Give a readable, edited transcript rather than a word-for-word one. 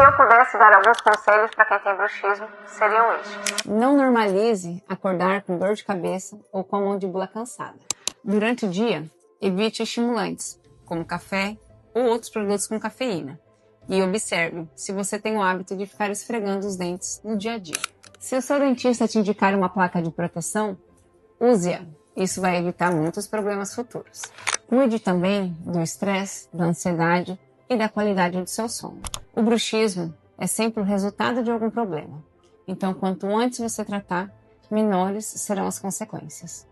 Se eu pudesse dar alguns conselhos para quem tem bruxismo, seriam estes. Não normalize acordar com dor de cabeça ou com a mandíbula cansada. Durante o dia, evite estimulantes, como café ou outros produtos com cafeína. E observe se você tem o hábito de ficar esfregando os dentes no dia a dia. Se o seu dentista te indicar uma placa de proteção, use-a. Isso vai evitar muitos problemas futuros. Cuide também do estresse, da ansiedade e da qualidade do seu sono. O bruxismo é sempre o resultado de algum problema. Então, quanto antes você tratar, menores serão as consequências.